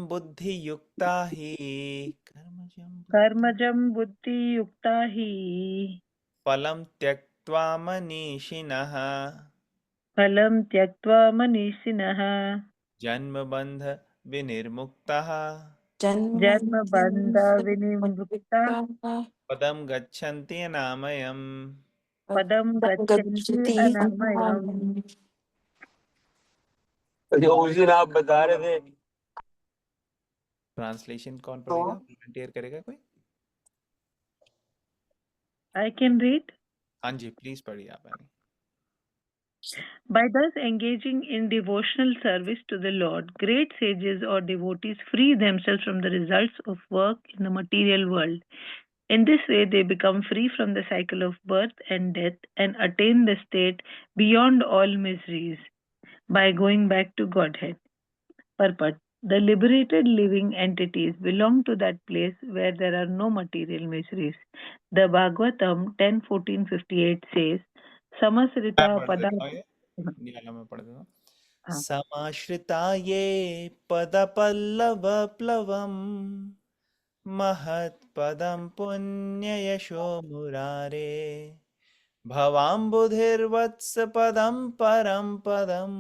बुद्धियुक्ता हि कर्मजं बुद्धि कर्मजं बुद्धियुक्ता हि फलं त्यक्त्वा मनीषिणः फलं त्यक्त्वा मनीषिणः जन्मबन्ध विनिर्मुक्तः जन्मबन्धविनिर्मुक्ताः पदं गच्छन्ति अनामयम्। पदं गच्छन्ति अनामयम्। जो उस दिन आप बता रहे थे ट्रांसलेशन कौन पढ़ेगा, वॉलंटियर करेगा कोई? I can read. हाँ जी, प्लीज पढ़िए आप आगे। By thus engaging in devotional service to the Lord, great sages or devotees free themselves from the results of work in the material world. In this way, they become free from the cycle of birth and death and attain the state beyond all miseries by going back to Godhead. Purport. The liberated living entities belong to that place where there are no material miseries. The Bhagavatam 10:14-58 says, मैं Samasrita पढ़ pada. देता हूँ, ये निकाला मैं पढ़ देता हूँ। हाँ. समाश्रिता ये पदपल्लवप्लवम् महत्पदं पुण्ययशो मुरारे भवाम्बुधिर्वत्स पदं परं पदं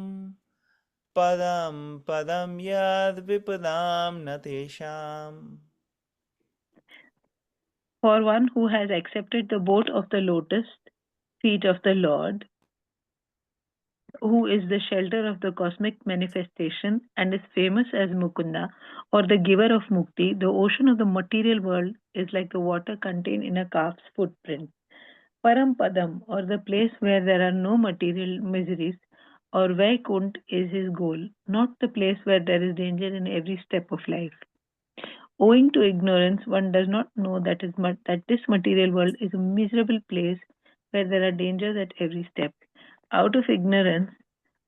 पदं पदं यद् विपदां न तेषाम्। For one who has accepted the boat of the lotus feet of the Lord, who is the shelter of the cosmic manifestation and is famous as Mukunda, or the giver of Mukti, the ocean of the material world is like the water contained in a calf's footprint. Parampadam, or the place where there are no material miseries, or Vaikunt is his goal, not the place where there is danger in every step of life. Owing to ignorance, one does not know that this material world is a miserable place where there are dangers at every step. Out of ignorance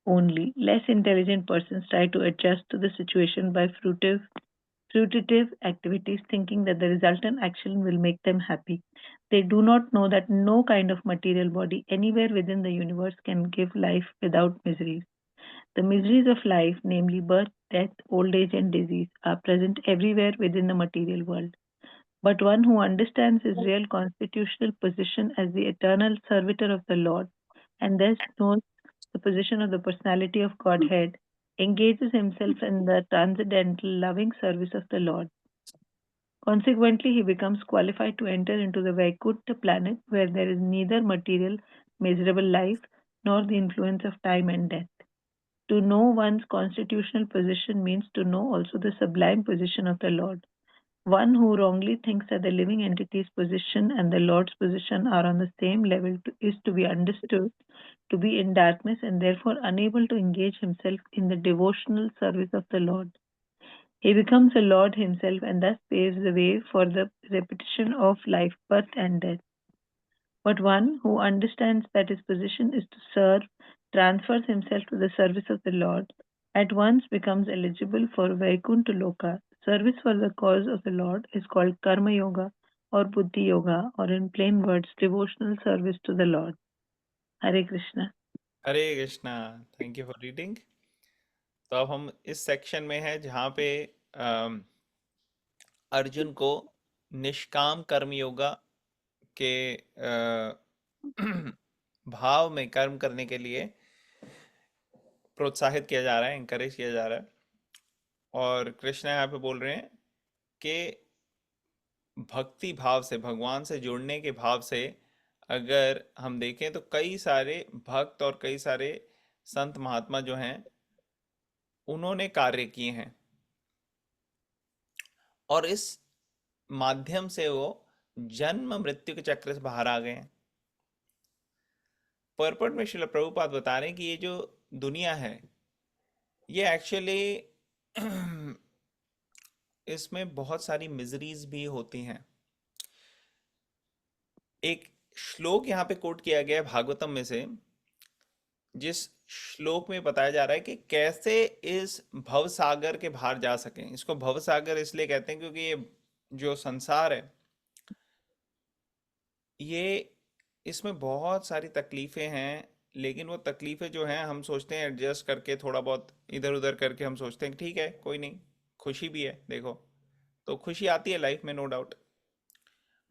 only, less intelligent persons try to adjust to the situation by fruitive activities, thinking that the resultant action will make them happy. They do not know that no kind of material body anywhere within the universe can give life without miseries. The miseries of life, namely birth, death, old age, and disease, are present everywhere within the material world. But one who understands his real constitutional position as the eternal servitor of the Lord, and thus knows the position of the personality of Godhead, engages himself in the transcendental loving service of the Lord. Consequently, he becomes qualified to enter into the Vaikuntha planet where there is neither material, miserable life nor the influence of time and death. To know one's constitutional position means to know also the sublime position of the Lord. One who wrongly thinks that the living entity's position and the Lord's position are on the same level is to be understood to be in darkness and therefore unable to engage himself in the devotional service of the Lord. He becomes a Lord himself and thus paves the way for the repetition of life, birth, and death. But one who understands that his position is to serve, transfers himself to the service of the Lord, at once becomes eligible for Vaikuntha Loka. Service for the cause of the Lord is called Karma Yoga or Buddhi Yoga, or in plain words, devotional service to the Lord. Hare Krishna. Hare Krishna, thank you for reading. तो अब हम इस section में हैं जहाँ पे अर्जुन को निष्काम कर्म योगा के भाव में कर्म करने के लिए प्रोत्साहित किया जा रहा है, इंकरेज किया जा रहा है। और कृष्ण यहाँ पे बोल रहे हैं कि भक्ति भाव से, भगवान से जुड़ने के भाव से अगर हम देखें तो कई सारे भक्त और कई सारे संत महात्मा जो हैं उन्होंने कार्य किए हैं और इस माध्यम से वो जन्म मृत्यु के चक्र से बाहर आ गए हैं। पर्पट में श्रील प्रभुपाद बता रहे हैं कि ये जो दुनिया है ये एक्चुअली इसमें बहुत सारी मिजरीज भी होती हैं। एक श्लोक यहाँ पे कोट किया गया है भागवतम में से, जिस श्लोक में बताया जा रहा है कि कैसे इस भव सागर के बाहर जा सकें। इसको भव सागर इसलिए कहते हैं क्योंकि ये जो संसार है ये इसमें बहुत सारी तकलीफें हैं, लेकिन वो तकलीफें जो हैं हम सोचते हैं एडजस्ट करके थोड़ा बहुत इधर उधर करके हम सोचते हैं कि ठीक है कोई नहीं, खुशी भी है, देखो तो खुशी आती है लाइफ में, नो डाउट,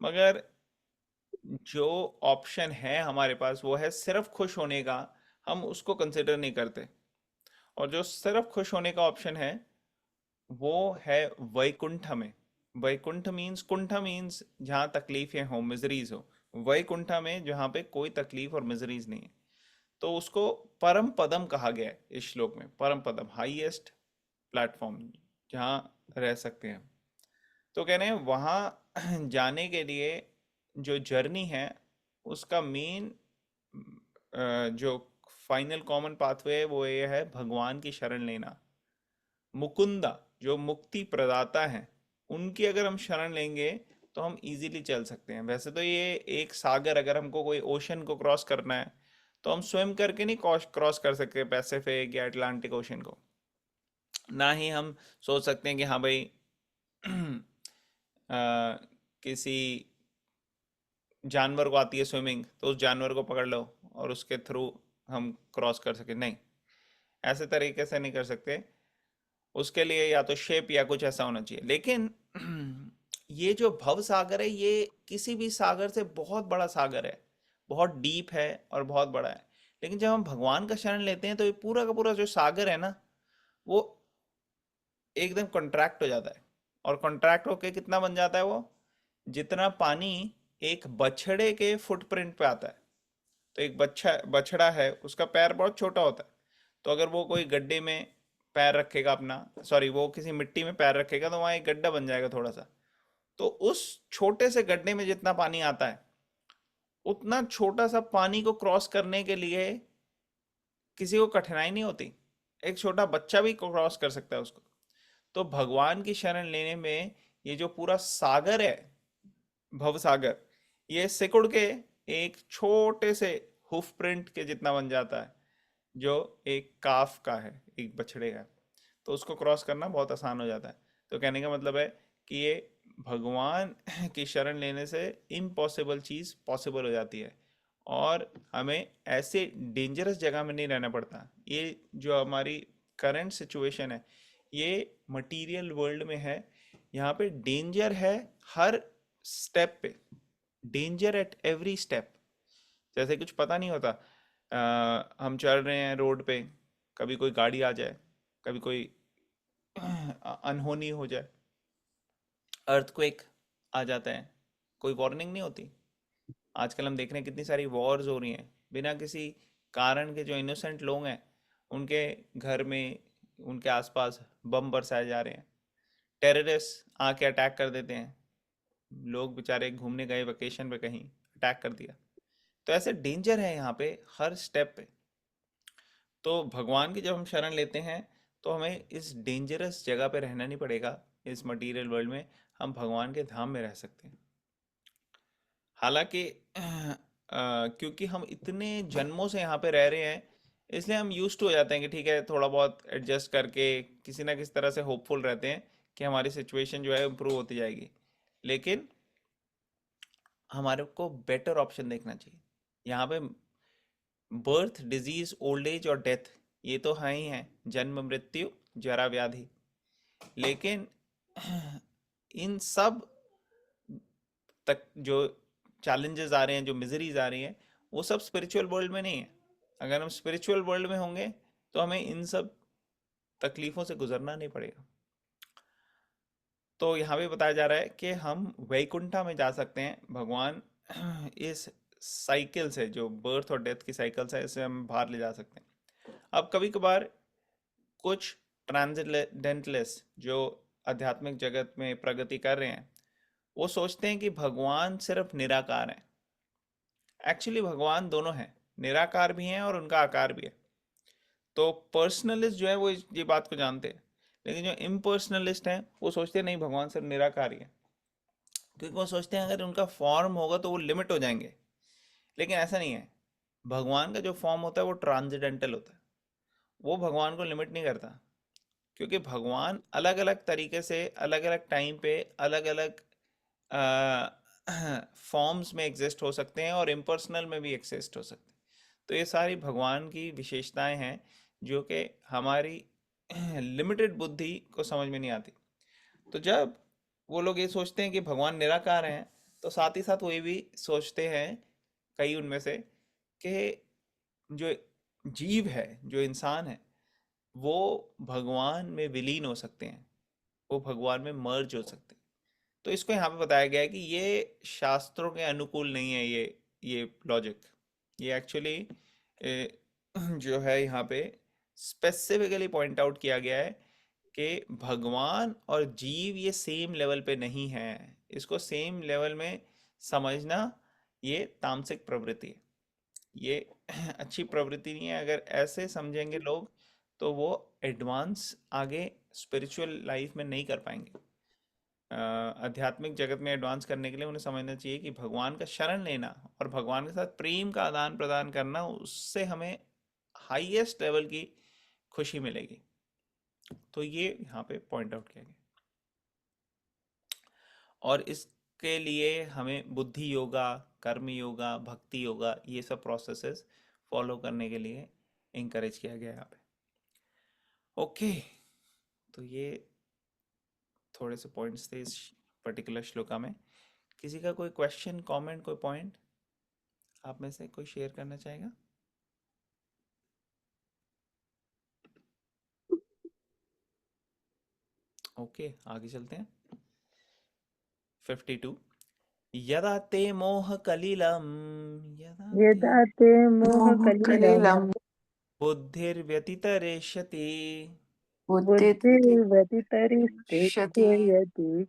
मगर जो ऑप्शन है हमारे पास वो है सिर्फ खुश होने का, हम उसको कंसिडर नहीं करते। और जो सिर्फ खुश होने का ऑप्शन है वो है वैकुंठ में। वैकुंठ मीन्स, कुंठ मीन्स जहाँ तकलीफें हो, मिजरीज हो, वैकुंठ में जहाँ पे कोई तकलीफ और मिजरीज नहीं है। तो उसको परम पदम कहा गया है इस श्लोक में, परम पदम, हाईएस्ट प्लेटफॉर्म जहाँ रह सकते हैं। तो कह रहे हैं वहाँ जाने के लिए जो जर्नी है उसका मेन जो फाइनल कॉमन पाथवे है वो ये है भगवान की शरण लेना। मुकुंदा जो मुक्ति प्रदाता हैं उनकी अगर हम शरण लेंगे तो हम इजीली चल सकते हैं। वैसे तो ये एक सागर, अगर हमको कोई ओशन को क्रॉस करना है तो हम स्वयं करके नहीं क्रॉस कर सकते पैसिफिक या अटलांटिक ओशन को, ना ही हम सोच सकते हैं कि हाँ भाई किसी जानवर को आती है स्विमिंग तो उस जानवर को पकड़ लो और उसके थ्रू हम क्रॉस कर सके, नहीं, ऐसे तरीके से नहीं कर सकते। उसके लिए या तो शेप या कुछ ऐसा होना चाहिए। लेकिन ये जो भव सागर है ये किसी भी सागर से बहुत बड़ा सागर है, बहुत डीप है और बहुत बड़ा है। लेकिन जब हम भगवान का शरण लेते हैं तो ये पूरा का पूरा जो सागर है ना वो एकदम कॉन्ट्रैक्ट हो जाता है। और कॉन्ट्रैक्ट होके कितना बन जाता है वो, जितना पानी एक बछड़े के फुटप्रिंट पे आता है। तो एक बछड़ा है, उसका पैर बहुत छोटा होता है, तो अगर वो कोई गड्ढे में पैर रखेगा अपना, सॉरी वो किसी मिट्टी में पैर रखेगा तो वहाँ एक गड्ढा बन जाएगा थोड़ा सा। तो उस छोटे से गड्ढे में जितना पानी आता है उतना छोटा सा पानी को क्रॉस करने के लिए किसी को कठिनाई नहीं होती, एक छोटा बच्चा भी क्रॉस कर सकता है उसको। तो भगवान की शरण लेने में ये जो पूरा सागर है, भव सागर, ये सिकुड़ के एक छोटे से हुफ प्रिंट के जितना बन जाता है जो एक काफ का है, एक बछड़े का। तो उसको क्रॉस करना बहुत आसान हो जाता है। तो कहने का मतलब है कि ये भगवान की शरण लेने से इम्पॉसिबल चीज़ पॉसिबल हो जाती है और हमें ऐसे डेंजरस जगह में नहीं रहना पड़ता। ये जो हमारी करंट सिचुएशन है ये मटेरियल वर्ल्ड में है, यहाँ पे डेंजर है हर स्टेप पे, डेंजर एट एवरी स्टेप। जैसे कुछ पता नहीं होता, हम चल रहे हैं रोड पे, कभी कोई गाड़ी आ जाए, कभी कोई अनहोनी हो जाए, अर्थक्वेक आ जाता है, कोई वार्निंग नहीं होती। आजकल हम देख रहे हैं कितनी सारी वॉर्स हो रही हैं बिना किसी कारण के। जो इनोसेंट लोग हैं उनके घर में, उनके आसपास बम बरसाए जा रहे हैं, टेररिस्ट आके अटैक कर देते हैं, लोग बेचारे घूमने गए वेकेशन पे कहीं, अटैक कर दिया। तो ऐसे डेंजर है यहाँ पे हर स्टेप पे। तो भगवान की जब हम शरण लेते हैं तो हमें इस डेंजरस जगह पे रहना नहीं पड़ेगा, इस मटेरियल वर्ल्ड में हम भगवान के धाम में रह सकते हैं। हालांकि क्योंकि हम इतने जन्मों से यहाँ पे रह रहे हैं इसलिए हम यूज टू हो जाते हैं कि ठीक है थोड़ा बहुत एडजस्ट करके किसी ना किसी तरह से होपफुल रहते हैं कि हमारी सिचुएशन जो है इम्प्रूव होती जाएगी। लेकिन हमारे को बेटर ऑप्शन देखना चाहिए। यहाँ पे बर्थ, डिजीज, ओल्ड एज और डेथ ये तो हैं ही हैं, जन्म, मृत्यु, जरा, व्याधि। लेकिन इन सब तक जो चैलेंजेस आ रहे हैं, जो मिजरीज आ रही हैं, वो सब स्पिरिचुअल वर्ल्ड में नहीं है। अगर हम स्पिरिचुअल वर्ल्ड में होंगे तो हमें इन सब तकलीफों से गुजरना नहीं पड़ेगा। तो यहाँ पे बताया जा रहा है कि हम वैकुंठा में जा सकते हैं। भगवान इस साइकिल से, जो बर्थ और डेथ की साइकिल्स है, इसे हम बाहर ले जा सकते हैं। अब कभी कभार कुछ ट्रांसेंडेंटलिस्ट जो आध्यात्मिक जगत में प्रगति कर रहे हैं वो सोचते हैं कि भगवान सिर्फ निराकार है। एक्चुअली भगवान दोनों हैं, निराकार भी हैं और उनका आकार भी है। तो पर्सनलिस्ट जो है वो ये बात को जानते हैं, लेकिन जो इम्पर्सनलिस्ट हैं वो सोचते हैं नहीं भगवान सिर्फ निराकार ही है, क्योंकि वो सोचते हैं अगर उनका फॉर्म होगा तो वो लिमिट हो जाएंगे। लेकिन ऐसा नहीं है, भगवान का जो फॉर्म होता है वो ट्रांसेंडेंटल होता है, वो भगवान को लिमिट नहीं करता। क्योंकि भगवान अलग अलग तरीके से अलग अलग टाइम पे अलग अलग फॉर्म्स में एग्जिस्ट हो सकते हैं और इम्पर्सनल में भी एग्जिस्ट हो सकते हैं। तो ये सारी भगवान की विशेषताएं हैं जो कि हमारी लिमिटेड बुद्धि को समझ में नहीं आती। तो जब वो लोग ये सोचते हैं कि भगवान निराकार हैं, तो साथ ही साथ वो ये भी सोचते हैं, कई उनमें से, कि जो जीव है, जो इंसान है, वो भगवान में विलीन हो सकते हैं, वो भगवान में मर्ज हो सकते हैं। तो इसको यहाँ पे बताया गया है कि ये शास्त्रों के अनुकूल नहीं है, ये लॉजिक। ये एक्चुअली जो है यहाँ पे स्पेसिफिकली पॉइंट आउट किया गया है कि भगवान और जीव ये सेम लेवल पे नहीं है। इसको सेम लेवल में समझना ये तामसिक प्रवृत्ति है, ये अच्छी प्रवृत्ति नहीं है। अगर ऐसे समझेंगे लोग तो वो एडवांस आगे स्पिरिचुअल लाइफ में नहीं कर पाएंगे। आध्यात्मिक जगत में एडवांस करने के लिए उन्हें समझना चाहिए कि भगवान का शरण लेना और भगवान के साथ प्रेम का आदान प्रदान करना, उससे हमें हाईएस्ट लेवल की खुशी मिलेगी। तो ये यहाँ पे पॉइंट आउट किया गया। और इसके लिए हमें बुद्धि योगा, कर्म योगा, भक्ति योगा, ये सब प्रोसेसेस फॉलो करने के लिए इंकरेज किया गया यहाँ पे। ओके, तो ये थोड़े से पॉइंट्स थे इस पर्टिकुलर श्लोका में। किसी का कोई क्वेश्चन, कमेंट, कोई पॉइंट आप में से कोई शेयर करना चाहेगा? ओके, आगे चलते हैं। 52। यदा ते मोह कलिलम, यदा ते यदा ते मोहकलिलं मोहकलिलं बुद्धिर्व्यतितरेष्यति बुद्धिर्व्यतितरिष्यति बुद्धिर्व्यतितरिष्यति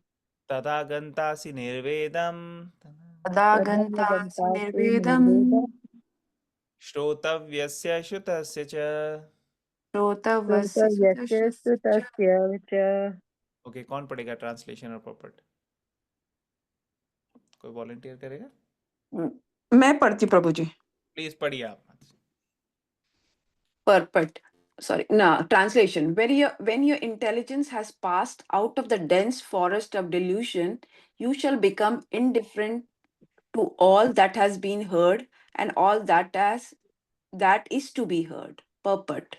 तदा गन्तासि निर्वेदं, तदा तदा गन्तासि गन्तासि निर्वेदम् निर्वेदं श्रोतव्यस्य श्रुतस्य च। श्रोतव्यस्य श्रोतव्यस्य सुतस्य च। श्रुतस्य च। ओके, कौन पढ़ेगा ट्रांसलेशन और प्रॉपर्ट? कोई वॉलंटियर करेगा? मैं पढ़ती प्रभु जी। प्लीज पढ़िए आप। Perfect. Sorry. No, translation. When your intelligence has passed out of the dense forest of delusion, you shall become indifferent to all that has been heard and all that is to be heard. Purport.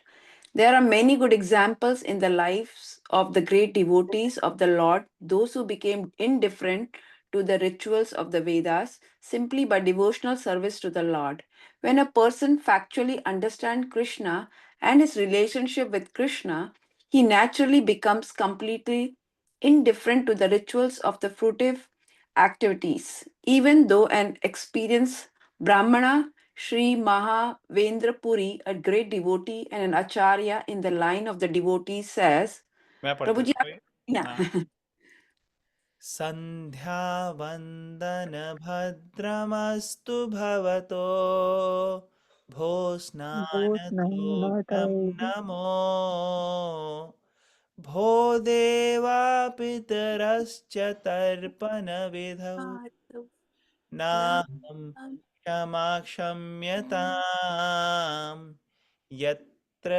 There are many good examples in the lives of the great devotees of the Lord, those who became indifferent to the rituals of the Vedas simply by devotional service to the Lord. When a person factually understands Krishna and his relationship with Krishna, he naturally becomes completely indifferent to the rituals of the fruitive activities. Even though an experienced Brahmana Sri Mahavendra Puri, a great devotee and an acharya in the line of the devotees, says, मैं पढ़ता Prabhuji, हूँ। yeah. हाँ। संध्या वंदन भद्रमस्तु भवतो, भो स्नान धूपम नमो, भो देवा पितरश्च तर्पण विधौ, नाहं क्षमा क्षम्यताम्, यत्र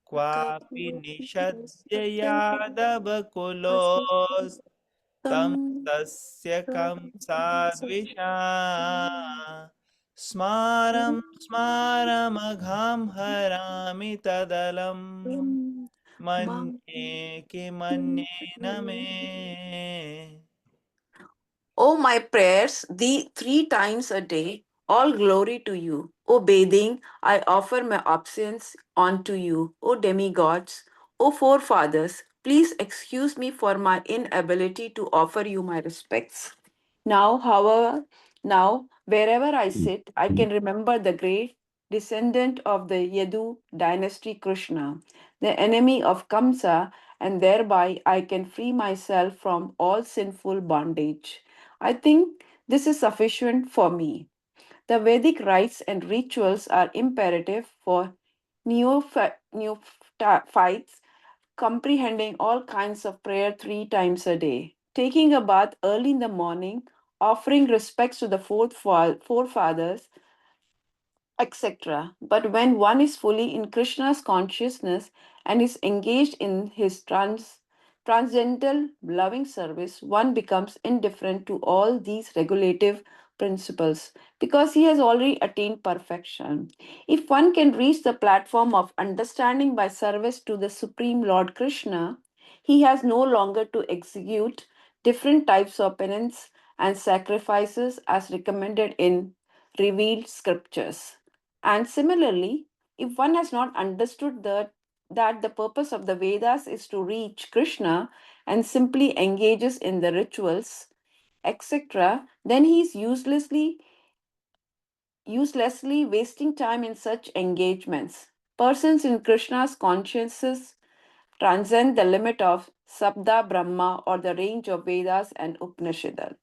क्वापि निषद्य यादवकुलोस्तं तस्य कं साद्विषा, स्मारं स्मारमघां हरामि तदलं, मन्ये किमन्येन मे। O my prayers, thee 3 times a day, all glory to you. O bathing, I offer my obeisance unto you. O demigods, O forefathers, please excuse me for my inability to offer you my respects. Now, wherever I sit, I can remember the great descendant of the Yadu dynasty Krishna, the enemy of Kamsa, and thereby I can free myself from all sinful bondage. I think this is sufficient for me. The Vedic rites and rituals are imperative for neophytes, comprehending all kinds of prayer 3 times a day, taking a bath early in the morning, offering respects to the forefathers, etc. But when one is fully in Krishna's consciousness and is engaged in his transcendental loving service, one becomes indifferent to all these regulative principles because he has already attained perfection. If one can reach the platform of understanding by service to the Supreme Lord Krishna, he has no longer to execute different types of penance and sacrifices as recommended in revealed scriptures. And similarly, if one has not understood that the purpose of the Vedas is to reach Krishna and simply engages in the rituals, etc., then he is uselessly wasting time in such engagements. Persons in Krishna's consciousness transcend the limit of Sabda Brahma or the range of Vedas and Upanishads.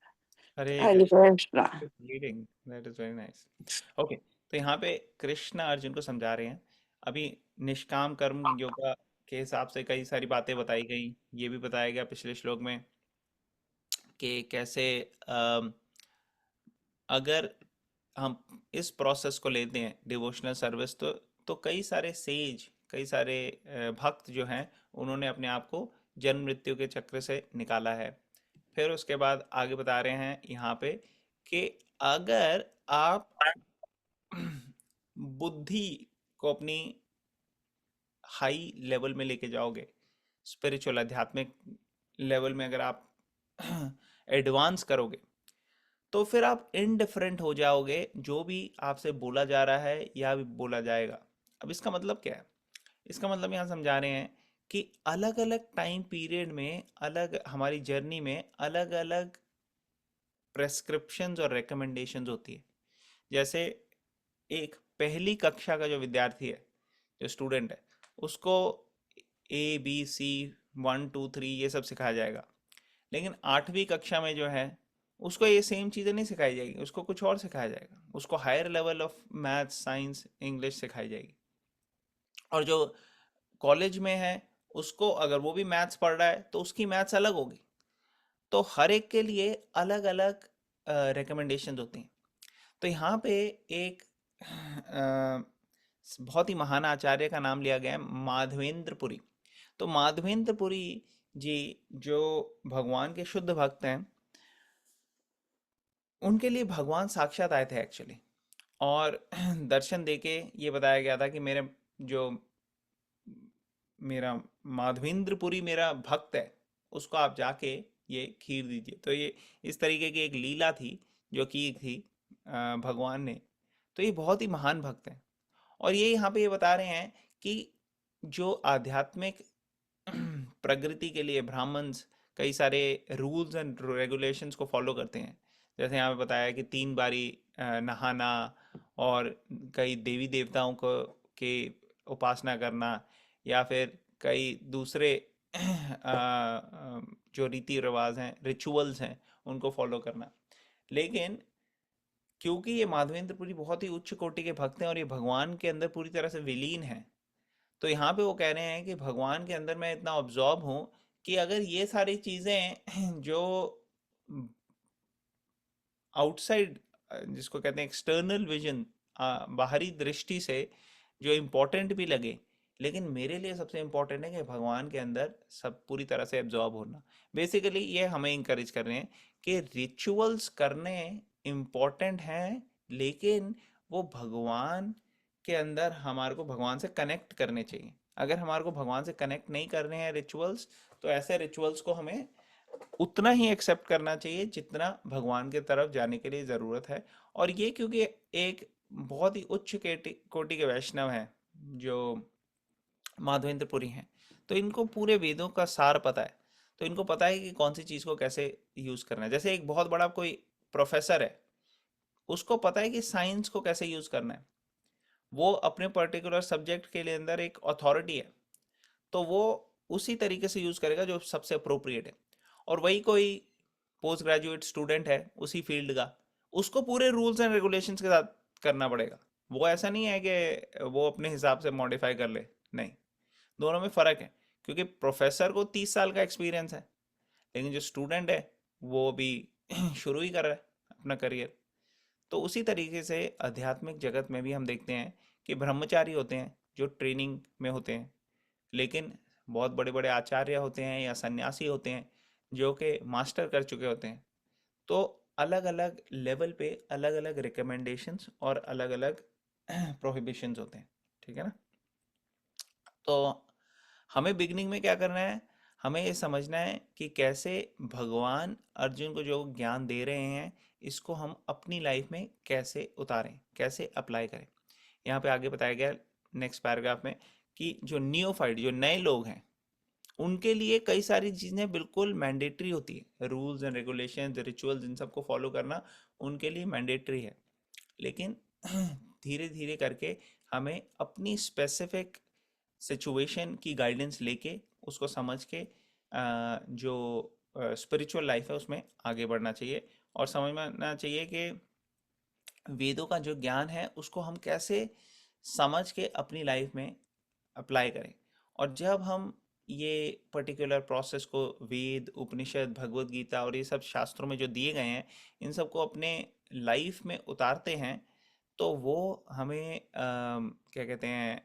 Hare Hare Krishna Krishna. Reading that is very nice. Okay, तो यहाँ पे कृष्ण अर्जुन को समझा रहे हैं। अभी निष्काम कर्म योगा के हिसाब से कई सारी बातें बताई गई। ये भी बताया गया पिछले श्लोक में कि कैसे अगर हम इस प्रोसेस को लेते हैं डिवोशनल सर्विस, तो कई सारे सेज, कई सारे भक्त जो हैं उन्होंने अपने आप को जन्म मृत्यु के चक्र से निकाला है। फिर उसके बाद आगे बता रहे हैं यहाँ पे कि अगर आप बुद्धि को अपनी हाई लेवल में लेके जाओगे, स्पिरिचुअल आध्यात्मिक लेवल में अगर आप एडवांस करोगे, तो फिर आप इनडिफरेंट हो जाओगे जो भी आपसे बोला जा रहा है या भी बोला जाएगा। अब इसका मतलब क्या है? इसका मतलब यहाँ समझा रहे हैं कि अलग अलग टाइम पीरियड में, अलग हमारी जर्नी में अलग अलग प्रेस्क्रिप्शंस और रिकमेंडेशंस होती है। जैसे एक पहली कक्षा का जो विद्यार्थी है, जो स्टूडेंट है, उसको ABC 1 2 3 ये सब सिखाया जाएगा। लेकिन 8वीं कक्षा में जो है उसको ये सेम चीज़ें नहीं सिखाई जाएगी, उसको कुछ और सिखाया जाएगा। उसको higher level of maths, science, English सिखाई जाएगी। और जो कॉलेज में है उसको, अगर वो भी मैथ्स पढ़ रहा है तो उसकी मैथ्स अलग होगी। तो हर एक के लिए अलग अलग रिकमेंडेशन होती हैं। तो यहाँ पे एक बहुत ही महान आचार्य का नाम लिया गया है, माधवेंद्रपुरी। तो माधवेंद्रपुरी जी जो भगवान के शुद्ध भक्त हैं, उनके लिए भगवान साक्षात आए थे एक्चुअली। और दर्शन देके ये बताया गया था कि मेरा माधवेंद्रपुरी मेरा भक्त है, उसको आप जाके ये खीर दीजिए। तो ये इस तरीके की एक लीला थी जो की थी भगवान ने। तो ये बहुत ही महान भक्त हैं। और ये यहाँ पे ये बता रहे हैं कि जो आध्यात्मिक प्रगति के लिए ब्राह्मण्स कई सारे रूल्स एंड रेगुलेशंस को फॉलो करते हैं। जैसे यहाँ पे बताया कि 3 बारी नहाना, और कई देवी देवताओं को के उपासना करना, या फिर कई दूसरे जो रीति रिवाज हैं, रिचुअल्स हैं, उनको फॉलो करना। लेकिन क्योंकि ये माधवेंद्रपुरी बहुत ही उच्च कोटि के भक्त हैं और ये भगवान के अंदर पूरी तरह से विलीन हैं, तो यहाँ पे वो कह रहे हैं कि भगवान के अंदर मैं इतना ऑब्जॉर्ब हूँ कि अगर ये सारी चीज़ें जो आउटसाइड, जिसको कहते हैं एक्सटर्नल विजन, बाहरी दृष्टि से जो इम्पोर्टेंट भी लगे, लेकिन मेरे लिए सबसे इम्पोर्टेंट है कि भगवान के अंदर सब पूरी तरह से एब्जॉर्ब होना। बेसिकली ये हमें इंकरेज कर रहे हैं कि रिचुअल्स करने इम्पोर्टेंट हैं, लेकिन वो भगवान के अंदर हमारे को भगवान से कनेक्ट करने चाहिए। अगर हमारे को भगवान से कनेक्ट नहीं करने हैं रिचुअल्स, तो ऐसे रिचुअल्स को हमें उतना ही एक्सेप्ट करना चाहिए जितना भगवान के तरफ जाने के लिए ज़रूरत है। और ये क्योंकि एक बहुत ही उच्च कोटि के वैष्णव हैं जो माधवेंद्रपुरी हैं, तो इनको पूरे वेदों का सार पता है। तो इनको पता है कि कौन सी चीज़ को कैसे यूज़ करना है। जैसे एक बहुत बड़ा कोई प्रोफेसर है, उसको पता है कि साइंस को कैसे यूज़ करना है। वो अपने पर्टिकुलर सब्जेक्ट के लिए अंदर एक अथॉरिटी है, तो वो उसी तरीके से यूज़ करेगा जो सबसे अप्रोप्रिएट है। और वही कोई पोस्ट ग्रेजुएट स्टूडेंट है उसी फील्ड का, उसको पूरे रूल्स एंड रेगुलेशंस के साथ करना पड़ेगा। वो ऐसा नहीं है कि वो अपने हिसाब से मॉडिफाई कर ले, नहीं, दोनों में फ़र्क है। क्योंकि प्रोफेसर को 30 साल का एक्सपीरियंस है, लेकिन जो स्टूडेंट है वो भी शुरू ही कर रहा है अपना करियर। तो उसी तरीके से आध्यात्मिक जगत में भी हम देखते हैं कि ब्रह्मचारी होते हैं जो ट्रेनिंग में होते हैं, लेकिन बहुत बड़े बड़े आचार्य होते हैं या सन्यासी होते हैं जो कि मास्टर कर चुके होते हैं। तो अलग अलग लेवल पे अलग अलग रिकमेंडेशंस और अलग अलग प्रोहिबिशंस होते हैं, ठीक है ना। तो हमें बिगनिंग में क्या करना है, हमें ये समझना है कि कैसे भगवान अर्जुन को जो ज्ञान दे रहे हैं इसको हम अपनी लाइफ में कैसे उतारें, कैसे अप्लाई करें। यहाँ पे आगे बताया गया नेक्स्ट पैराग्राफ में कि जो नियोफाइट, जो नए लोग हैं, उनके लिए कई सारी चीज़ें बिल्कुल मैंडेटरी होती है। रूल्स एंड रेगुलेशंस, रिचुअल्स, इन सबको फॉलो करना उनके लिए मैंडेटरी है। लेकिन धीरे धीरे करके हमें अपनी स्पेसिफिक सिचुएशन की गाइडेंस लेके उसको समझ के जो स्पिरिचुअल लाइफ है उसमें आगे बढ़ना चाहिए और समझना चाहिए कि वेदों का जो ज्ञान है उसको हम कैसे समझ के अपनी लाइफ में अप्लाई करें। और जब हम ये पर्टिकुलर प्रोसेस को वेद, उपनिषद, भगवत गीता और ये सब शास्त्रों में जो दिए गए हैं इन सबको अपने लाइफ में उतारते हैं तो वो हमें क्या कहते हैं,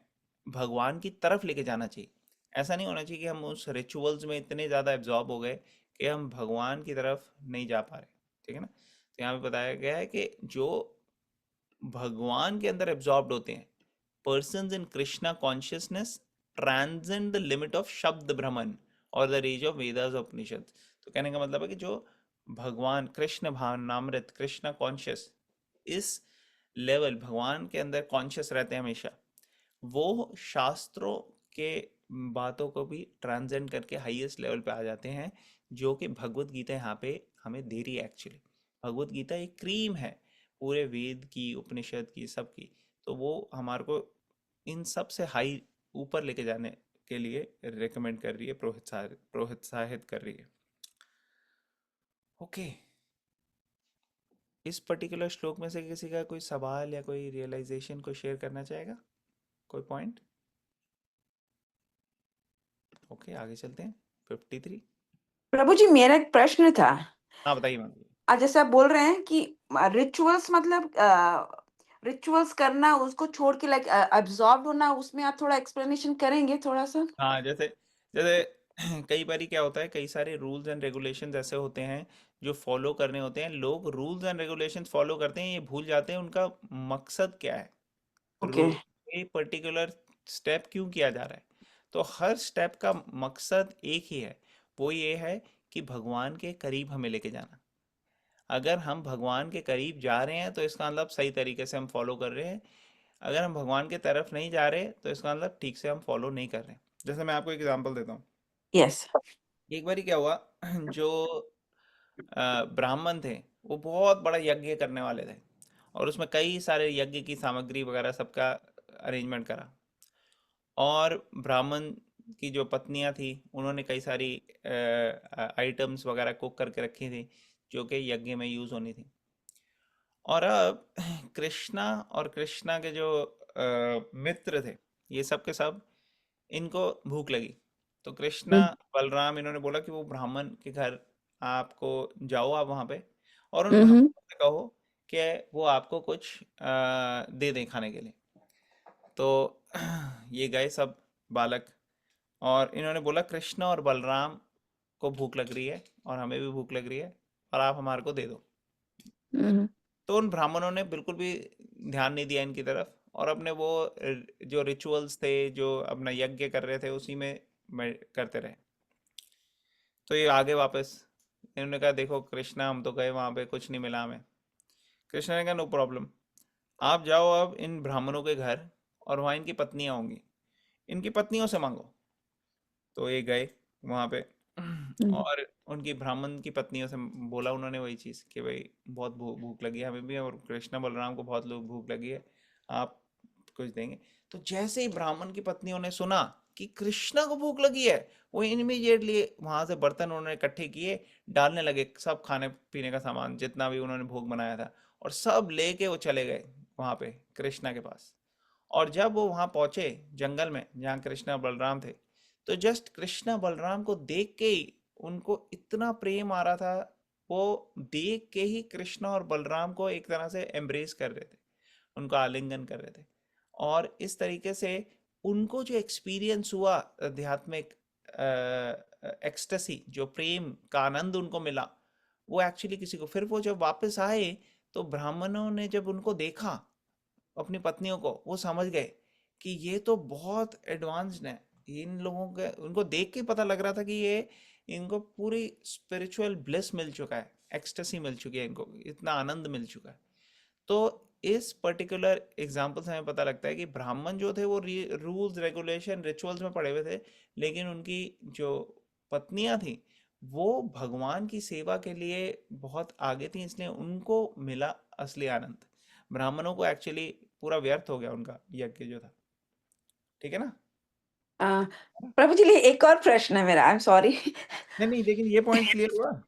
भगवान की तरफ लेके जाना चाहिए। ऐसा नहीं होना चाहिए कि हम उस रिचुअल्स में इतने ज़्यादा एब्जॉर्ब हो गए कि हम भगवान की तरफ नहीं जा पा रहे। ठीक है ना। तो यहाँ पे बताया गया है कि जो भगवान के अंदर एब्जॉर्ब्ड होते हैं, persons in Krishna consciousness transcend the limit of शब्द भ्रमण और द रेज ऑफ वेदास उपनिषद। तो कहने का मतलब है कि जो भगवान कृष्ण भावनामृत, कृष्ण कॉन्शियस, इस लेवल भगवान के अंदर कॉन्शियस रहते हैं हमेशा, वो शास्त्रों के बातों को भी ट्रांसेंड करके हाईएस्ट लेवल पे आ जाते हैं, जो कि भगवत गीता यहाँ पे हमें दे रही है। एक्चुअली भगवत गीता एक क्रीम है पूरे वेद की, उपनिषद की, सब की। तो वो हमारे को इन सब से हाई ऊपर लेके जाने के लिए रेकमेंड कर रही है, प्रोत्साहित कर रही है। ओके, इस पर्टिकुलर श्लोक में से किसी का कोई सवाल या कोई रियलाइजेशन को शेयर करना चाहेगा, कोई पॉइंट? ओके, आगे चलते हैं। 53। प्रभु जी, मेरा एक प्रश्न था। हाँ बताइए मैम। आज जैसे आप बोल रहे हैं कि रिचुअल्स मतलब रिचुअल्स करना, उसको छोड़ के लाइक अब्सॉर्ब होना, उसमें आप थोड़ा एक्सप्लेनेशन करेंगे थोड़ा सा? हाँ, जैसे जैसे कई बारी क्या होता है, कई सारे रूल्स एंड रेगुलेशंस ऐसे होते हैं जो फॉलो करने होते हैं। लोग रूल्स एंड रेगुलेशंस फॉलो करते हैं, ये भूल जाते हैं उनका मकसद क्या है, ओके। ये पर्टिकुलर स्टेप क्यों किया जा रहा है। तो हर स्टेप का मकसद एक ही है, वो ये है कि भगवान के करीब हमें लेके जाना। अगर हम भगवान के करीब जा रहे हैं तो इसका मतलब सही तरीके से हम फॉलो कर रहे हैं। अगर हम भगवान के तरफ नहीं जा रहे तो इसका मतलब ठीक से हम फॉलो नहीं कर रहे। जैसे मैं आपको एक एग्जांपल देता हूँ। यस। एक बारी क्या हुआ, जो ब्राह्मण थे वो बहुत बड़ा यज्ञ करने वाले थे और उसमें कई सारे यज्ञ की सामग्री वगैरह सबका अरेंजमेंट करा। और ब्राह्मण की जो पत्नियां थी उन्होंने कई सारी आइटम्स वगैरह कुक करके रखी थी जो कि यज्ञ में यूज़ होनी थी। और अब कृष्णा और कृष्णा के जो मित्र थे, ये सब के सब, इनको भूख लगी। तो कृष्णा, बलराम, इन्होंने बोला कि वो ब्राह्मण के घर आपको जाओ, आप वहाँ पे और उन हम्म। ब्राह्मणों से कहो कि वो आपको कुछ दे दें खाने के लिए। तो ये गए सब बालक और इन्होंने बोला कृष्ण और बलराम को भूख लग रही है और हमें भी भूख लग रही है और आप हमारे को दे दो। हम्म। तो उन ब्राह्मणों ने बिल्कुल भी ध्यान नहीं दिया इनकी तरफ और अपने वो जो रिचुअल्स थे, जो अपना यज्ञ कर रहे थे, उसी में करते रहे। तो ये आगे वापस इन्होंने कहा देखो कृष्णा, हम तो गए वहाँ पे, कुछ नहीं मिला हमें। कृष्णा ने कहा नो प्रॉब्लम, आप जाओ अब इन ब्राह्मणों के घर और वहाँ इनकी पत्नियाँ होंगी, इनकी पत्नियों से मांगो। तो ये गए वहाँ पे और उनकी ब्राह्मण की पत्नियों से बोला उन्होंने वही चीज़ कि भाई बहुत भूख लगी है हमें भी और कृष्णा बलराम को बहुत लोग भूख लगी है, आप कुछ देंगे। तो जैसे ही ब्राह्मण की पत्नियों ने सुना कि कृष्णा को भूख लगी है, वो इमीडिएटली वहां से बर्तन उन्होंने इकट्ठे किए, डालने लगे सब खाने पीने का सामान जितना भी उन्होंने भोग बनाया था और सब लेके वो चले गए वहां पे कृष्णा के पास। और जब वो वहां पहुंचे जंगल में जहाँ कृष्णा बलराम थे, तो जस्ट कृष्णा बलराम को देख के ही उनको इतना प्रेम आ रहा था, वो देख के ही कृष्णा और बलराम को एक तरह से एम्ब्रेस कर रहे थे, उनको आलिंगन कर रहे थे। और इस तरीके से उनको जो एक्सपीरियंस हुआ आध्यात्मिक एक्सटेसी, जो प्रेम का आनंद उनको मिला, वो एक्चुअली किसी को, फिर वो जब वापस आए तो ब्राह्मणों ने जब उनको देखा अपनी पत्नियों को, वो समझ गए कि ये तो बहुत एडवांस्ड है, इन लोगों के उनको देख के पता लग रहा था कि ये इनको पूरी स्पिरिचुअल ब्लिस मिल चुका है, एक्सटेसी मिल चुकी है, इनको इतना आनंद मिल चुका है। तो इस पर्टिकुलर एग्जाम्पल से हमें पता लगता है कि ब्राह्मण जो थे वो रूल्स रेगुलेशन रिचुअल्स में पड़े हुए थे, लेकिन उनकी जो पत्नियां थी वो भगवान की सेवा के लिए बहुत आगे थी, इसलिए उनको मिला असली आनंद। ब्राह्मणों को एक्चुअली पूरा व्यर्थ हो गया उनका यज्ञ जो था। ठीक है ना? अ, प्रभु जी, एक और प्रश्न है मेरा, आई एम सॉरी। नहीं नहीं, लेकिन ये पॉइंट क्लियर हुआ।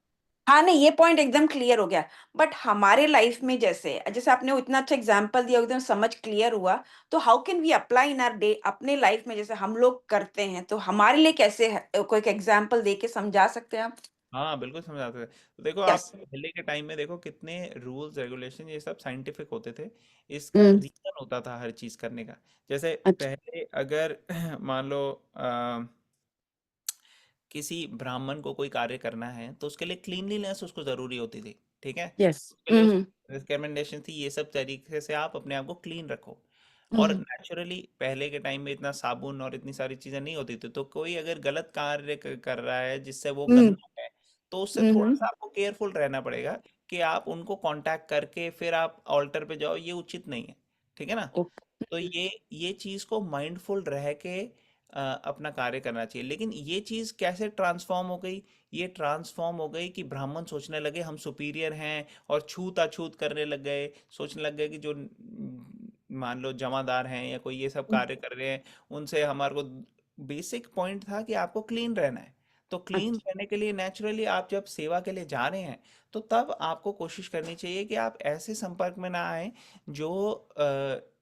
हाँ, नहीं, ये पॉइंट एकदम क्लियर हो गया। बट हमारे लाइफ में जैसे जैसे आपने इतना अच्छा एग्जांपल दिया, एकदम समझ क्लियर हुआ। तो how can we apply in our day, अपने लाइफ में जैसे हम लोग करते हैं, तो हमारे लिए कैसे है, कोई एक एग्जांपल दे के समझा सकते हैं आप? हाँ बिल्कुल समझाते थे। तो देखो आप यस। पहले के टाइम में देखो कितने रूल्स रेगुलेशन ये सब साइंटिफिक होते थे। इसका हम्म। रीजन होता था हर चीज करने का। जैसे अच्छा। पहले अगर मान लो किसी ब्राह्मण को कोई कार्य करना है तो उसके लिए क्लीनलीनेस उसको जरूरी होती थी। ठीक है? यस। उसके लिए उस रिकमेंडेशन थी ये सब तरीके से आप अपने आप को क्लीन रखो। और हम्म। नेचुरली पहले के टाइम में इतना साबुन और इतनी सारी चीजें नहीं होती थी, तो कोई अगर गलत कार्य कर रहा है जिससे वो हम्म। गंदा है, तो उससे थोड़ा हम्म। सा आपको केयरफुल रहना पड़ेगा कि आप उनको कांटेक्ट करके फिर आप ऑल्टर पे जाओ, ये उचित नहीं है। ठीक है ना? तो ओके। ये चीज को माइंडफुल रह के अपना कार्य करना चाहिए। लेकिन ये चीज कैसे ट्रांसफॉर्म हो गई? ये ट्रांसफॉर्म हो गई कि ब्राह्मण सोचने लगे हम सुपीरियर हैं और छूत अछूत करने लग गए, सोचने लग गए कि जो मान लो जमादार हैं या कोई ये सब कार्य कर रहे हैं उनसे हमारे को। बेसिक पॉइंट था कि आपको क्लीन रहना है। तो क्लीन अच्छा। रहने के लिए नेचुरली आप जब सेवा के लिए जा रहे हैं तो तब आपको कोशिश करनी चाहिए कि आप ऐसे संपर्क में ना आए जो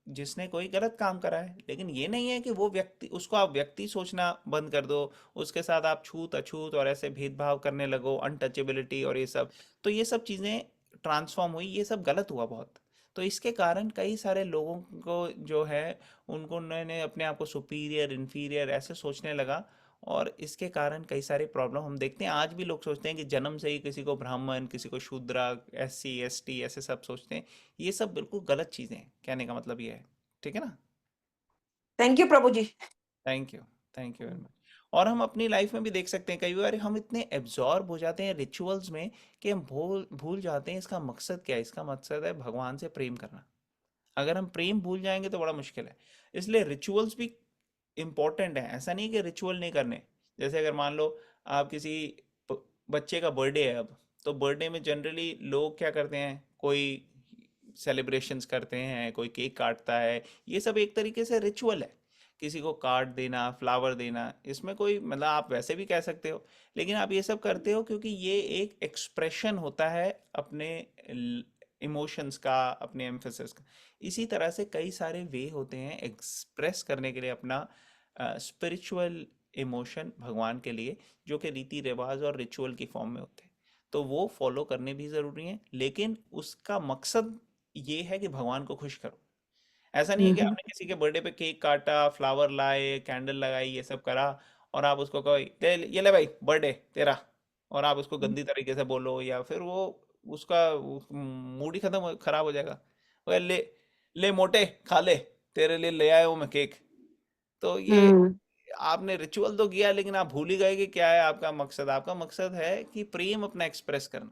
जिसने कोई गलत काम करा है। लेकिन ये नहीं है कि वो व्यक्ति, उसको आप व्यक्ति सोचना बंद कर दो, उसके साथ आप छूत अछूत और ऐसे भेदभाव करने लगो, अनटचेबिलिटी और ये सब। तो ये सब चीज़ें ट्रांसफॉर्म हुई, ये सब गलत हुआ बहुत। तो इसके कारण कई सारे लोगों को जो है उनको उन्होंने अपने आप को सुपीरियर इन्फीरियर ऐसे सोचने लगा। और इसके कारण कई सारे प्रॉब्लम हम देखते हैं। आज भी लोग सोचते हैं कि जन्म से ही किसी को ब्राह्मण, किसी को शूद्रा, SC ST ऐसे सब सोचते हैं। ये सब बिल्कुल गलत चीज़ें हैं, कहने का मतलब ये है। ठीक है ना? Thank you Prabhu ji. Thank you, thank you very much. और हम अपनी लाइफ में भी देख सकते हैं कई बार हम इतने एब्जॉर्ब हो जाते हैं रिचुअल्स में कि हम भूल भूल जाते हैं इसका मकसद क्या है। इसका मकसद है भगवान से प्रेम करना। अगर हम प्रेम भूल जाएंगे तो बड़ा मुश्किल है। इसलिए रिचुअल्स भी इम्पोर्टेंट है, ऐसा नहीं कि रिचुअल नहीं करने। जैसे अगर मान लो आप किसी बच्चे का बर्थडे है अब, तो बर्थडे में जनरली लोग क्या करते हैं, कोई सेलिब्रेशंस करते हैं, कोई केक काटता है। ये सब एक तरीके से रिचुअल है। किसी को कार्ड देना, फ्लावर देना, इसमें कोई मतलब आप वैसे भी कह सकते हो, लेकिन आप ये सब करते हो क्योंकि ये एक एक्सप्रेशन होता है अपने इमोशंस का, अपने एम्फेसिस का। इसी तरह से कई सारे वे होते हैं एक्सप्रेस करने के लिए अपना स्पिरिचुअल इमोशन भगवान के लिए, जो कि रीति रिवाज और रिचुअल की फॉर्म में होते हैं। तो वो फॉलो करने भी ज़रूरी हैं, लेकिन उसका मकसद ये है कि भगवान को खुश करो। ऐसा नहीं है कि हम्म। आपने किसी के बर्थडे पे केक काटा, फ्लावर लाए, कैंडल लगाई, ये सब करा, और आप उसको कहो ये ले भाई बर्थडे तेरा, और आप उसको गंदी तरीके से बोलो, या फिर वो उसका मूड ही खराब हो जाएगा। वो ले ले मोटे खा ले, तेरे लिए ले आया हूँ मैं केक। तो ये हम्म। आपने रिचुअल तो किया, लेकिन आप भूल ही गए कि क्या है आपका मकसद। आपका मकसद है कि प्रेम अपना एक्सप्रेस करना।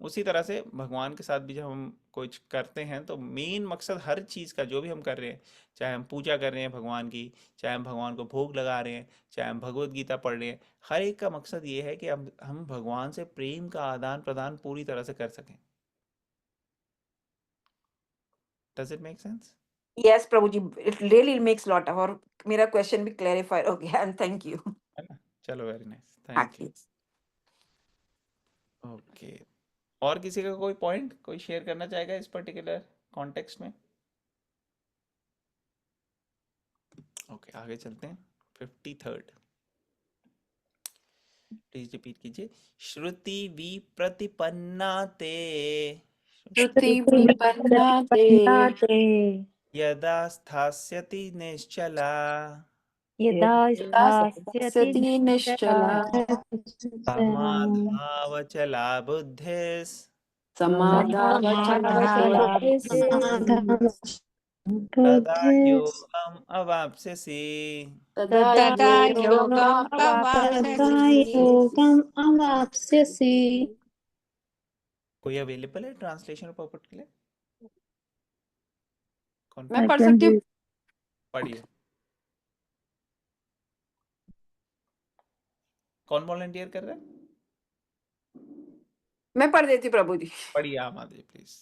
उसी तरह से भगवान के साथ भी जब हम कुछ करते हैं तो मेन मकसद हर चीज़ का, जो भी हम कर रहे हैं, चाहे हम पूजा कर रहे हैं भगवान की, चाहे हम भगवान को भोग लगा रहे हैं, चाहे हम भगवत गीता पढ़ रहे हैं, हर एक का मकसद ये है कि हम भगवान से प्रेम का आदान प्रदान पूरी तरह से कर सकें। Does it make sense? Yes Prabhu ji, it really makes lot of, और मेरा क्वेश्चन भी क्लेरिफाई हो गया, एंड थैंक यू। है ना? चलो वेरी नाइस, हाँ थैंक यू। जी। ओके। और किसी का कोई पॉइंट कोई शेयर करना चाहेगा इस पर्टिकुलर कॉन्टेक्स्ट में? ओके, आगे चलते हैं। 53rd, प्लीज रिपीट कीजिए। श्रुति विप्रतिपन्ना ते श्रुति विपन्ना ते यदा स्थास्यति निश्चला यदा स्थास्यति सती निश्चला समाधावचला बुद्धिस् समाधावचला बुद्धिः तदा योगम अवाप्स्यसि। तदा योगम् तदा अवाप्स्यसि। योगम् अवाप्स्यसि। कोई अवेलेबल है ट्रांसलेशन और पॉपट के लिए? कौन मैं I पढ़ can सकती हूँ? read. पढ़िए, कौन वॉलंटियर कर रहा है? मैं पढ़ देती हूँ प्रभु जी। पढ़िए आप Madhavi please.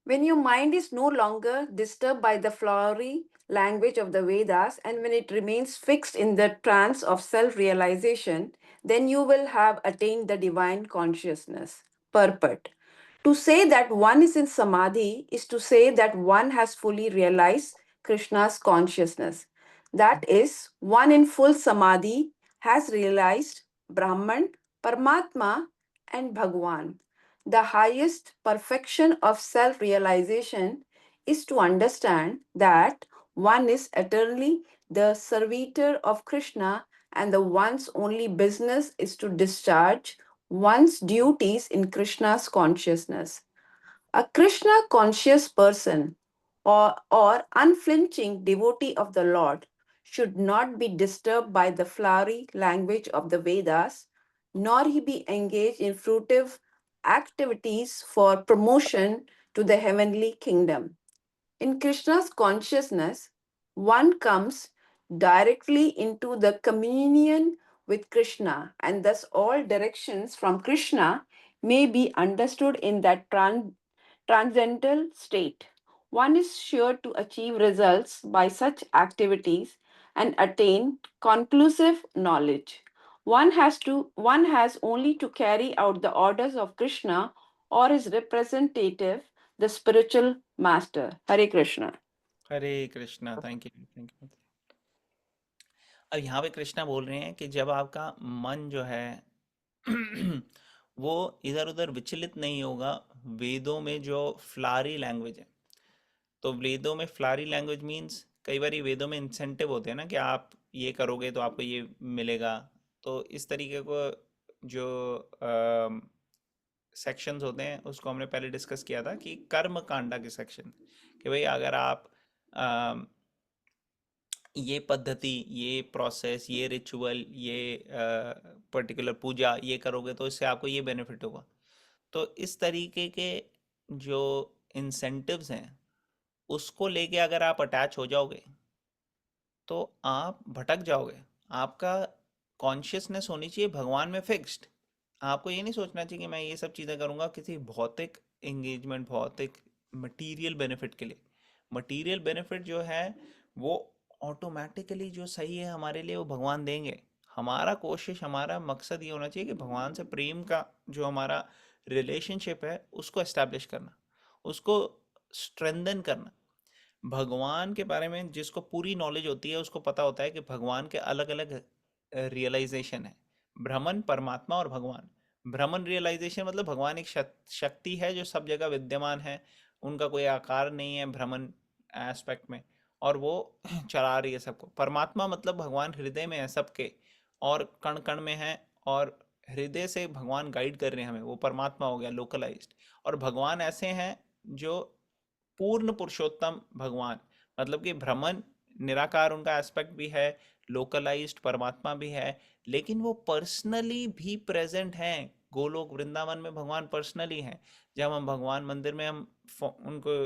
When your mind is no longer disturbed by the flowery language of the Vedas and when it remains fixed in the trance of self realization, then you will have attained the divine consciousness. Purport. To say that one is in samadhi is to say that one has fully realized Krishna's consciousness. That is, one in full samadhi has realized Brahman, Paramatma, and Bhagwan. The highest perfection of self realization is to understand that one is eternally the servitor of Krishna and the one's only business is to discharge one's duties in Krishna's consciousness. A Krishna conscious person or unflinching devotee of the Lord should not be disturbed by the flowery language of the Vedas, nor he be engaged in fruitive activities for promotion to the heavenly kingdom. In Krishna's consciousness, one comes directly into the communion with Krishna, and thus all directions from Krishna may be understood in that transcendental state. One is sure to achieve results by such activities and attain conclusive knowledge. One has only to carry out the orders of Krishna or his representative, the spiritual master. Hare Krishna. Hare Krishna, thank you thank you. अब यहाँ पे कृष्णा बोल रहे हैं कि जब आपका मन जो है वो इधर उधर विचलित नहीं होगा वेदों में जो फ्लारी लैंग्वेज है। तो वेदों में फ्लारी लैंग्वेज मीन्स कई बार वेदों में इंसेंटिव होते हैं ना कि आप ये करोगे तो आपको ये मिलेगा। तो इस तरीके को जो सेक्शंस होते हैं उसको हमने पहले डिस्कस किया था कि कर्म कांडा के सेक्शन, कि भाई अगर आप अम, ये पद्धति, ये प्रोसेस, ये रिचुअल, ये पर्टिकुलर पूजा ये करोगे तो इससे आपको ये बेनिफिट होगा। तो इस तरीके के जो इंसेंटिव्स हैं उसको लेके अगर आप अटैच हो जाओगे तो आप भटक जाओगे। आपका कॉन्शियसनेस होनी चाहिए भगवान में फिक्स्ड। आपको ये नहीं सोचना चाहिए कि मैं ये सब चीज़ें करूँगा किसी भौतिक एंगेजमेंट, भौतिक मटेरियल बेनिफिट के लिए। मटेरियल बेनिफिट जो है वो ऑटोमेटिकली जो सही है हमारे लिए वो भगवान देंगे। हमारा कोशिश, हमारा मकसद ये होना चाहिए कि भगवान से प्रेम का जो हमारा रिलेशनशिप है उसको एस्टैब्लिश करना, उसको स्ट्रेंथन करना। भगवान के बारे में जिसको पूरी नॉलेज होती है उसको पता होता है कि भगवान के अलग अलग रियलाइजेशन है, ब्रह्मन, परमात्मा और भगवान। ब्रह्मन रियलाइजेशन मतलब भगवान एक शक्ति है जो सब जगह विद्यमान है, उनका कोई आकार नहीं है ब्रह्मन एस्पेक्ट में, और वो चला रही है सबको। परमात्मा मतलब भगवान हृदय में है सबके और कण कण में है, और हृदय से भगवान गाइड कर रहे हैं हमें, वो परमात्मा हो गया लोकलाइज्ड। और भगवान ऐसे हैं जो पूर्ण पुरुषोत्तम भगवान, मतलब कि ब्रह्मन निराकार उनका एस्पेक्ट भी है, लोकलाइज्ड परमात्मा भी है, लेकिन वो पर्सनली भी प्रेजेंट हैं। गोलोक वृंदावन में भगवान पर्सनली हैं। जब हम भगवान मंदिर में हम उनको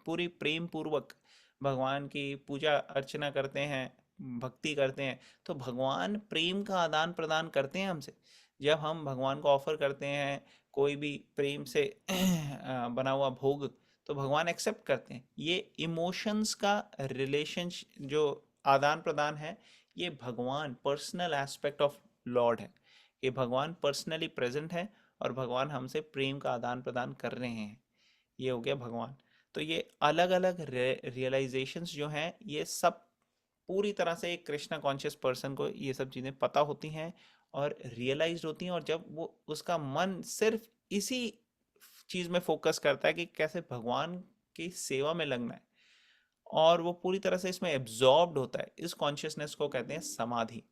पूरी प्रेम पूर्वक भगवान की पूजा अर्चना करते हैं, भक्ति करते हैं, तो भगवान प्रेम का आदान प्रदान करते हैं हमसे। जब हम भगवान को ऑफर करते हैं कोई भी प्रेम से बना हुआ भोग, तो भगवान एक्सेप्ट करते हैं। ये इमोशंस का रिलेशन जो आदान प्रदान है, ये भगवान पर्सनल एस्पेक्ट ऑफ लॉर्ड है। ये भगवान पर्सनली प्रेजेंट है और भगवान हमसे प्रेम का आदान प्रदान कर रहे हैं। ये हो गया भगवान। तो ये अलग अलग रियलाइजेशंस जो हैं ये सब पूरी तरह से एक कृष्णा कॉन्शियस पर्सन को ये सब चीज़ें पता होती हैं और रियलाइज होती हैं। और जब वो उसका मन सिर्फ इसी चीज़ में फोकस करता है कि कैसे भगवान की सेवा में लगना है, और वो पूरी तरह से इसमें एब्जॉर्ब्ड होता है, इस कॉन्शियसनेस को कहते हैं समाधि।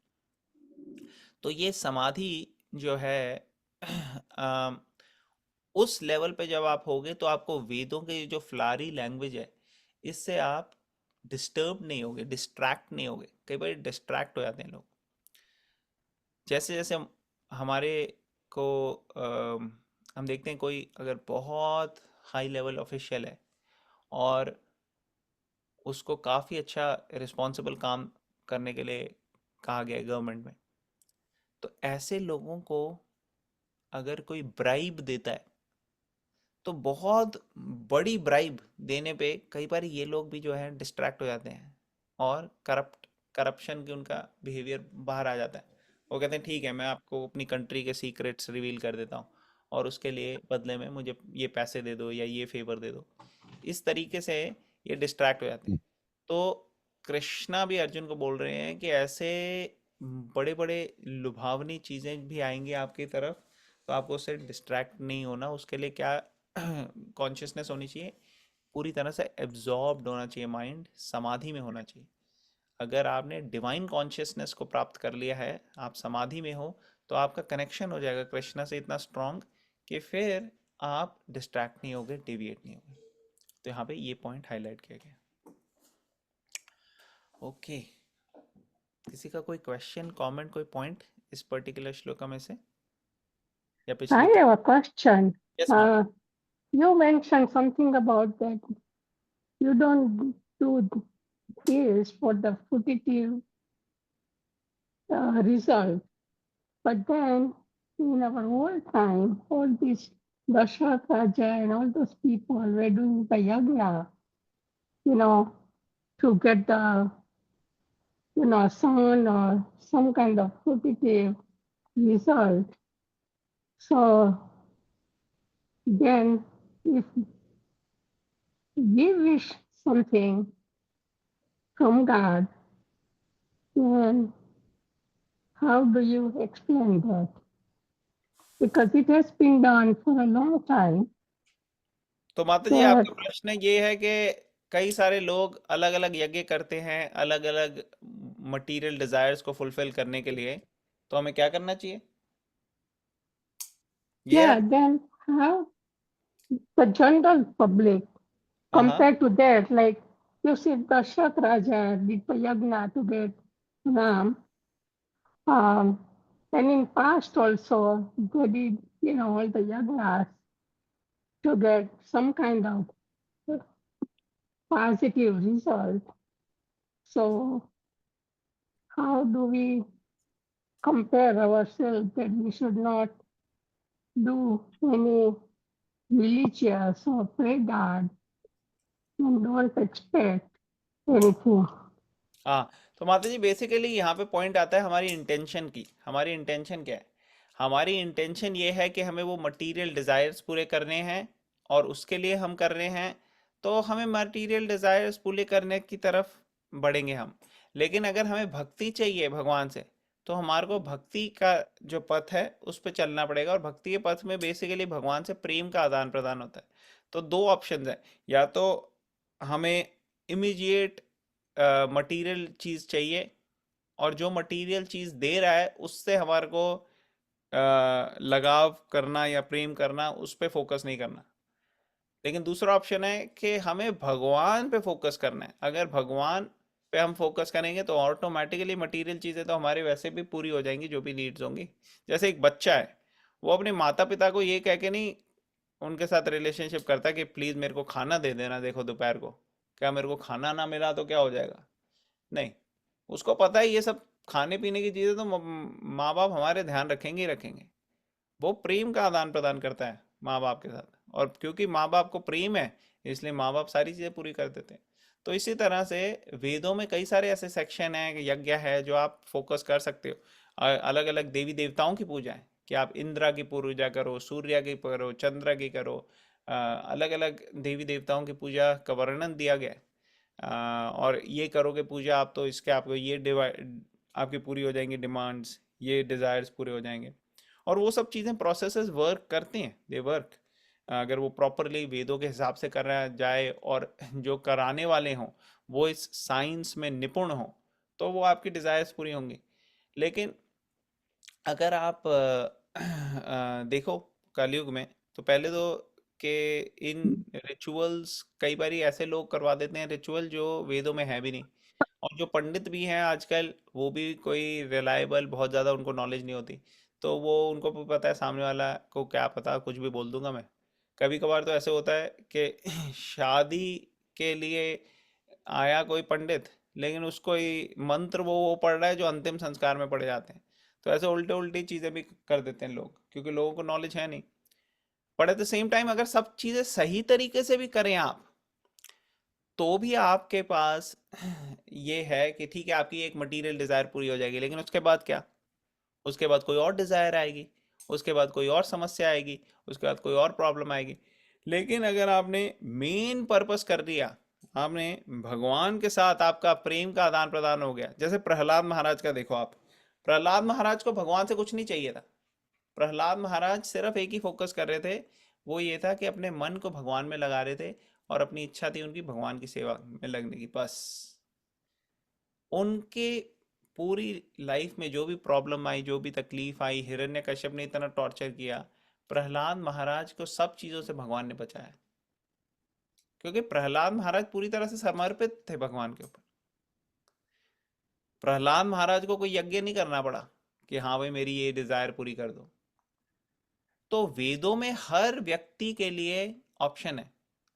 तो ये समाधि जो है उस लेवल पे जब आप होगे तो आपको वेदों के जो फ्लारी लैंग्वेज है इससे आप डिस्टर्ब नहीं होगे, डिस्ट्रैक्ट नहीं होगे। कई बार डिस्ट्रैक्ट हो जाते हैं लोग। जैसे जैसे हमारे को हम देखते हैं कोई अगर बहुत हाई लेवल ऑफिशियल है और उसको काफ़ी अच्छा रिस्पॉन्सिबल काम करने के लिए कहा गया है गवर्नमेंट में, तो ऐसे लोगों को अगर कोई ब्राइब देता है तो बहुत बड़ी ब्राइब देने पे कई बार ये लोग भी जो है डिस्ट्रैक्ट हो जाते हैं और करप्शन की उनका बिहेवियर बाहर आ जाता है। वो कहते हैं ठीक है, मैं आपको अपनी कंट्री के सीक्रेट्स रिवील कर देता हूँ और उसके लिए बदले में मुझे ये पैसे दे दो या ये फेवर दे दो। इस तरीके से ये डिस्ट्रैक्ट हो जाते हैं। तो कृष्णा भी अर्जुन को बोल रहे हैं कि ऐसे बड़े बड़े लुभावनी चीज़ें भी आएंगी आपकी तरफ, तो आपको उससे डिस्ट्रैक्ट नहीं होना। उसके लिए क्या कॉन्शियसनेस होनी चाहिए, पूरी तरह से एब्जॉर्ब्ड होना चाहिए, माइंड समाधि में होना चाहिए। अगर आपने डिवाइन कॉन्शियसनेस को प्राप्त कर लिया है, आप समाधि में हो, तो आपका कनेक्शन हो जाएगा कृष्णा से इतना स्ट्रांग कि फिर आप डिस्ट्रैक्ट नहीं होगे, डेविएट नहीं होगे। तो यहाँ पे ये पॉइंट हाईलाइट किया गया। ओके, किसी का कोई क्वेश्चन, कमेंट, कोई पॉइंट इस पर्टिकुलर श्लोका में से या I पिछली? have a question. यस माता। You mentioned something about that you don't do this for the positive result. But then in our old time, all these Dashrath Raja and all those people were doing the yagna, to get the, son or some kind of positive result. So then if we wish something from God, then how do you explain that? Because it has been done for a long time. तो माता जी, But आपका प्रश्न ये है कि कई सारे लोग अलग अलग यज्ञ करते हैं अलग अलग मटेरियल डिजायर्स को फुलफिल करने के लिए, तो हमें क्या करना चाहिए? ये yeah, है। then how the general public हाँ। compared to that, like you see Dashrath Raja did the yagna to get Ram, and in past also they did, all the yagnas to get some kind of positive result. So how do we compare ourselves that we should not do any religious or pray God and don't expect anything? हाँ, तो माता जी basically यहाँ पे point आता है हमारी intention की। हमारी इंटेंशन क्या है? हमारी इंटेंशन ये है कि हमें वो मटेरियल डिज़ायर्स पूरे करने हैं और उसके लिए हम कर रहे हैं, तो हमें मटेरियल डिज़ायर्स पूरे करने की तरफ बढ़ेंगे हम। लेकिन अगर हमें भक्ति चाहिए भगवान से, तो हमारे को भक्ति का जो पथ है उस पर चलना पड़ेगा। और भक्ति के पथ में बेसिकली भगवान से प्रेम का आदान प्रदान होता है। तो दो ऑप्शन है, या तो हमें इमीडिएट मटेरियल चीज़ चाहिए और जो मटेरियल चीज़ दे रहा है उससे हमारे को लगाव करना या प्रेम करना, उस पे फोकस नहीं करना। लेकिन दूसरा ऑप्शन है कि हमें भगवान पे फोकस करना है। अगर भगवान पे हम फोकस करेंगे तो ऑटोमेटिकली मटेरियल चीज़ें तो हमारे वैसे भी पूरी हो जाएंगी, जो भी नीड्स होंगी। जैसे एक बच्चा है, वो अपने माता पिता को ये कह के नहीं उनके साथ रिलेशनशिप करता कि प्लीज़ मेरे को खाना दे देना, देखो दोपहर को क्या मेरे को खाना ना मिला तो क्या हो जाएगा। नहीं, उसको पता है ये सब खाने पीने की चीज़ें तो माँ बाप हमारे ध्यान रखेंगे ही रखेंगे। वो प्रेम का आदान प्रदान करता है माँ बाप के साथ, और क्योंकि माँ बाप को प्रेम है इसलिए माँ बाप सारी चीज़ें पूरी कर देते हैं। तो इसी तरह से वेदों में कई सारे ऐसे सेक्शन हैं, यज्ञ है, जो आप फोकस कर सकते हो। अलग अलग देवी देवताओं की पूजा है कि आप इंद्रा की पूजा करो, सूर्य की करो, चंद्र की करो। अलग अलग देवी देवताओं की पूजा का वर्णन दिया गया है। और ये करोगे पूजा आप तो इसके आपको ये आपकी पूरी हो जाएंगी डिमांड्स, ये डिज़ायर्स पूरे हो जाएंगे। और वो सब चीज़ें प्रोसेसेस वर्क करती हैं, दे वर्क। अगर वो प्रॉपरली वेदों के हिसाब से करा जाए और जो कराने वाले हों वो इस साइंस में निपुण हों, तो वो आपकी डिज़ायर्स पूरी होंगी। लेकिन अगर आप देखो कलयुग में, तो पहले तो कि इन रिचुअल्स कई बार ऐसे लोग करवा देते हैं रिचुअल जो वेदों में है भी नहीं, और जो पंडित भी हैं आजकल वो भी कोई रिलायबल बहुत ज़्यादा उनको नॉलेज नहीं होती, तो वो उनको भी पता है सामने वाला को क्या पता, कुछ भी बोल दूंगा मैं। कभी कभार तो ऐसे होता है कि शादी के लिए आया कोई पंडित, लेकिन उसको ही मंत्र वो पढ़ रहा है जो अंतिम संस्कार में पढ़े जाते हैं। तो ऐसे उल्टे उल्टी चीज़ें भी कर देते हैं लोग, क्योंकि लोगों को नॉलेज है नहीं। But at the same time अगर सब चीज़ें सही तरीके से भी करें आप, तो भी आपके पास ये है कि ठीक है आपकी एक मटेरियल डिज़ायर पूरी हो जाएगी, लेकिन उसके बाद क्या? उसके बाद कोई और डिज़ायर आएगी, उसके बाद कोई और समस्या आएगी, उसके बाद कोई और प्रॉब्लम आएगी। लेकिन अगर आपने मेन पर्पस कर दिया, आपने भगवान के साथ आपका प्रेम का आदान प्रदान हो गया। जैसे प्रहलाद महाराज का देखो आप, प्रहलाद महाराज को भगवान से कुछ नहीं चाहिए था। प्रहलाद महाराज सिर्फ एक ही फोकस कर रहे थे, वो ये था कि अपने मन को भगवान में लगा रहे थे, और अपनी इच्छा थी उनकी भगवान की सेवा में लगने की, बस। उनके पूरी लाइफ में जो भी प्रॉब्लम आई, जो भी तकलीफ आई, हिरण्यकश्यप ने इतना टॉर्चर किया, प्रहलाद महाराज को सब चीजों से भगवान ने बचाया, क्योंकि प्रहलाद महाराज पूरी तरह से समर्पित थे भगवान के ऊपर। प्रहलाद महाराज को कोई यज्ञ नहीं करना पड़ा कि हाँ भाई मेरी ये डिजायर पूरी कर दो। तो वेदों में हर व्यक्ति के लिए ऑप्शन है।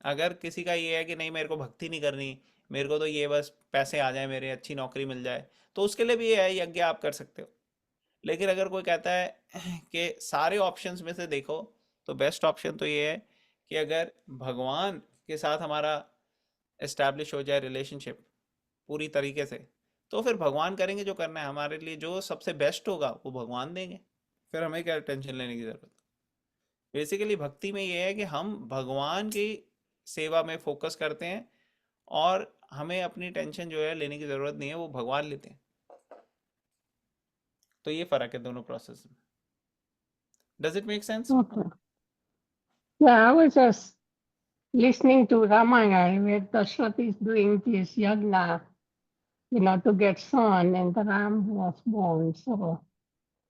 अगर किसी का ये है कि नहीं मेरे को भक्ति नहीं करनी, मेरे को तो ये बस पैसे आ जाए, मेरे अच्छी नौकरी मिल जाए, तो उसके लिए भी ये है, यज्ञ आप कर सकते हो। लेकिन अगर कोई कहता है कि सारे ऑप्शंस में से देखो, तो बेस्ट ऑप्शन तो ये है कि अगर भगवान के साथ हमारा एस्टैब्लिश हो जाए रिलेशनशिप पूरी तरीके से, तो फिर भगवान करेंगे जो करना है हमारे लिए, जो सबसे बेस्ट होगा वो भगवान देंगे। फिर हमें क्या टेंशन लेने की जरूरत। बेसिकली भक्ति में ये है कि हम भगवान की सेवा में फोकस करते हैं, और हमें अपनी टेंशन जो है लेने की जरूरत नहीं है, वो भगवान लेते हैं। तो ये फर्क है दोनों प्रोसेस में। Does it make sense? Okay. Yeah, I was just listening to Ramayana where Dashrath is doing this yagna, to get son, and the Ram was born. So,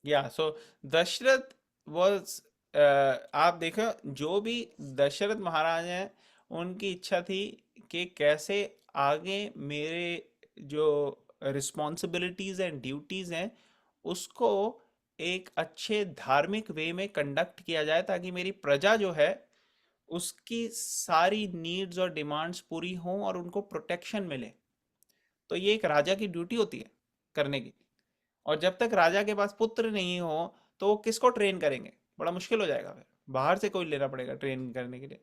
या सो दशरथ वाज, आप देखो जो भी दशरथ महाराज हैं, उनकी इच्छा थी कि कैसे आगे मेरे जो रिस्पॉन्सिबिलिटीज एंड ड्यूटीज हैं उसको एक अच्छे धार्मिक वे में कंडक्ट किया जाए, ताकि मेरी प्रजा जो है उसकी सारी नीड्स और डिमांड्स पूरी हों और उनको प्रोटेक्शन मिले। तो ये एक राजा की ड्यूटी होती है करने की। और जब तक राजा के पास पुत्र नहीं हो, तो वो किसको ट्रेन करेंगे? बड़ा मुश्किल हो जाएगा, फिर बाहर से कोई लेना पड़ेगा ट्रेन करने के लिए।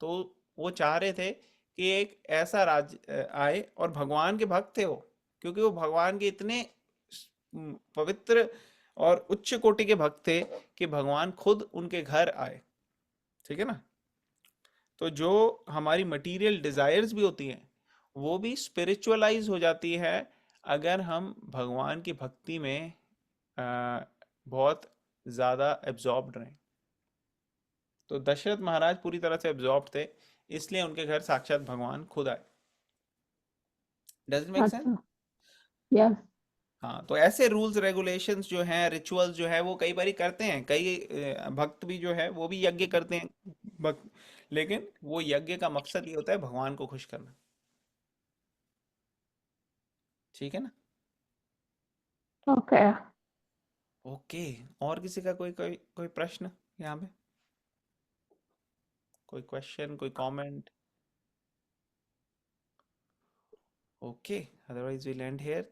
तो वो चाह रहे थे कि एक ऐसा राज आए, और भगवान के भक्त थे वो, क्योंकि वो भगवान के इतने पवित्र और उच्च कोटि के भक्त थे कि भगवान खुद उनके घर आए। ठीक है ना? तो जो हमारी मटेरियल डिजायर्स भी होती हैं, वो भी स्पिरिचुअलाइज हो जाती है अगर हम भगवान की भक्ति में बहुत ज़्यादा एब्जॉर्ब्ड रहें। तो दशरथ महाराज पूरी तरह से एब्जॉर्ब थे, इसलिए उनके घर साक्षात भगवान खुद आए। Does it make sense? अच्छा, yes. हाँ, तो ऐसे रूल्स रेगुलेशंस जो हैं, रिचुअल्स जो है, वो कई बारी करते हैं, कई भक्त भी जो है वो भी यज्ञ करते हैं भक्त, लेकिन वो यज्ञ का मकसद ये होता है भगवान को खुश करना। ठीक है ना? Okay. ओके। और किसी का कोई कोई कोई प्रश्न यहाँ पे? कोई क्वेश्चन, कोई comment? Okay, otherwise we end here.